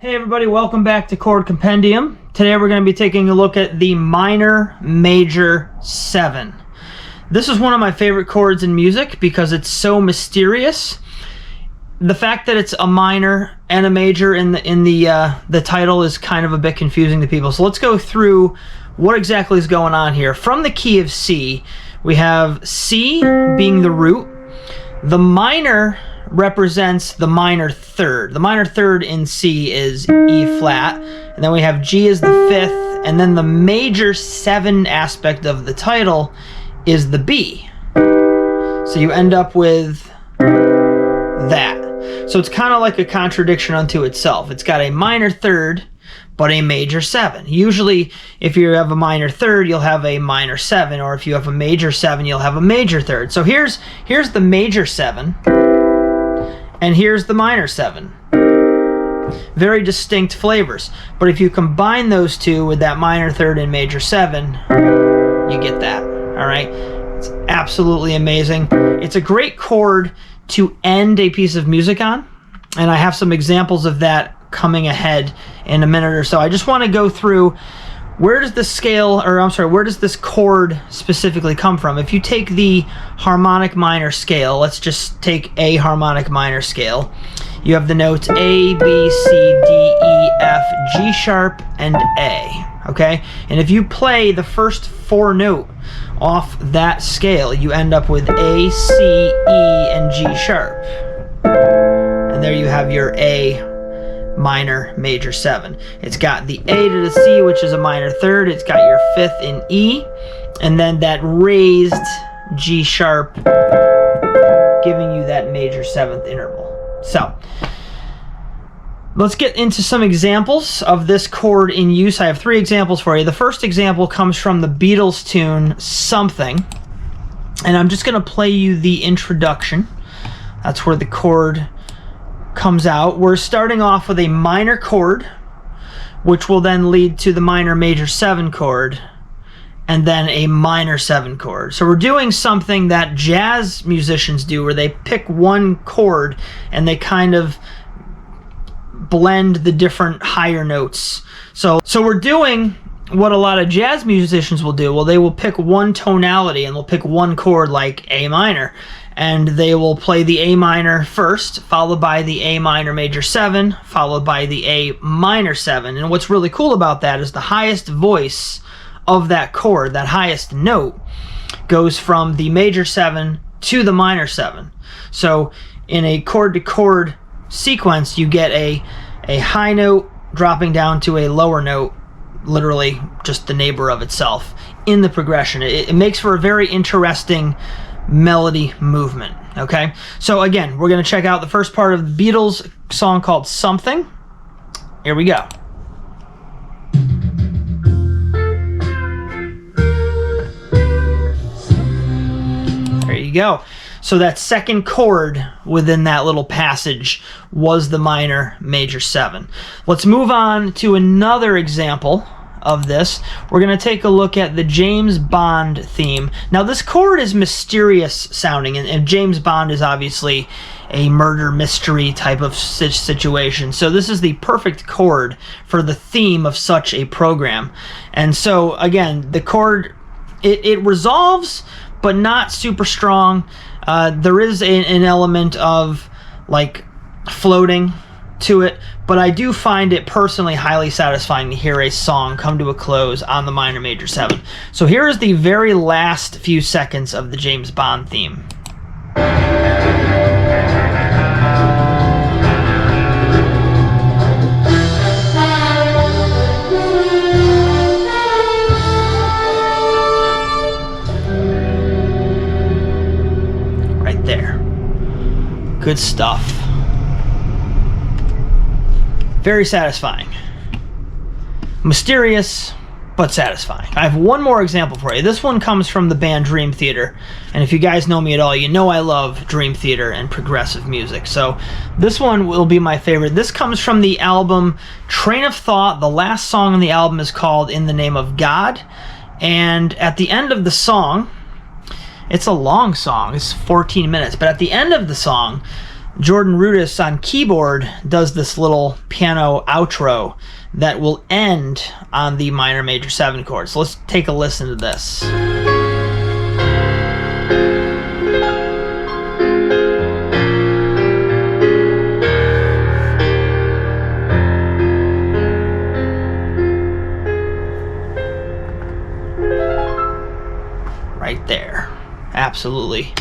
Hey everybody, welcome back to Chord Compendium. Today we're going to be taking a look at the minor major 7. This is one of my favorite chords in music because it's so mysterious. The fact that it's a minor and a major in the title is kind of a bit confusing to people. So let's go through what exactly is going on here. From the key of C, we have C being the root. The minor represents the minor third. The minor third in C is E flat, and then we have G as the 5th, and then the major 7 aspect of the title is the B. So you end up with that. So it's kind of like a contradiction unto itself. It's got a minor third, but a major 7. Usually, if you have a minor third, you'll have a minor 7, or if you have a major 7, you'll have a major third. So here's the major 7. And here's the minor 7. Very distinct flavors. But if you combine those two with that minor third and major 7, you get that. Alright? It's absolutely amazing. It's a great chord to end a piece of music on. And I have some examples of that coming ahead in a minute or so. I just want to go through where does this chord specifically come from? If you take the harmonic minor scale, let's just take a harmonic minor scale. You have the notes A, B, C, D, E, F, G sharp, and A. Okay? And if you play the first 4 notes off that scale, you end up with A, C, E, and G sharp. And there you have your A minor major 7. It's got the A to the C, which is a minor third. It's got your 5th in E, and then that raised G sharp, giving you that major 7th interval. So let's get into some examples of this chord in use. I have 3 examples for you. The first example comes from the Beatles tune Something, and I'm just going to play you the introduction. That's where the chord comes out. We're starting off with a minor chord, which will then lead to the minor major 7 chord, and then a minor 7 chord. So we're doing something that jazz musicians do, where they pick one chord and they kind of blend the different higher notes. So we're doing what a lot of jazz musicians will do. Well, they will pick one tonality and they'll pick one chord like A minor, and they will play the A minor first, followed by the A minor major 7, followed by the A minor 7. And what's really cool about that is the highest voice of that chord, that highest note, goes from the major 7 to the minor 7. So in a chord-to-chord sequence, you get a high note dropping down to a lower note, literally just the neighbor of itself in the progression. It makes for a very interesting melody movement. Okay, so again, we're going to check out the first part of the Beatles song called Something. Here we go. There you go. So that second chord within that little passage was the minor major 7. Let's move on to another example of this. We're going to take a look at the James Bond theme. Now this chord is mysterious sounding, and James Bond is obviously a murder mystery type of situation. So this is the perfect chord for the theme of such a program. And so again, the chord, it resolves, but not super strong. There is an element of like floating to it, but I do find it personally highly satisfying to hear a song come to a close on the minor major 7. So here is the very last few seconds of the James Bond theme. Right there. Good stuff. Very satisfying. Mysterious, but satisfying. I have one more example for you. This one comes from the band Dream Theater, and if you guys know me at all, you know I love Dream Theater and progressive music. So this one will be my favorite. This comes from the album Train of Thought. The last song on the album is called In the Name of God, and at the end of the song, it's a long song, it's 14 minutes, but at the end of the song, Jordan Rudess on keyboard does this little piano outro that will end on the minor major 7 chord. So let's take a listen to this. Right there. Absolutely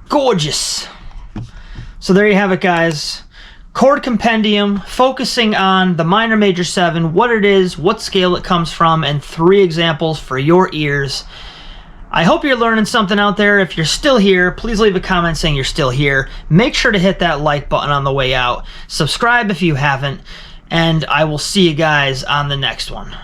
gorgeous. So there you have it, guys. Chord compendium focusing on the minor major 7, what it is, what scale it comes from, and 3 examples for your ears. I hope you're learning something out there. If you're still here, please leave a comment saying you're still here. Make sure to hit that like button on the way out. Subscribe if you haven't, and I will see you guys on the next one.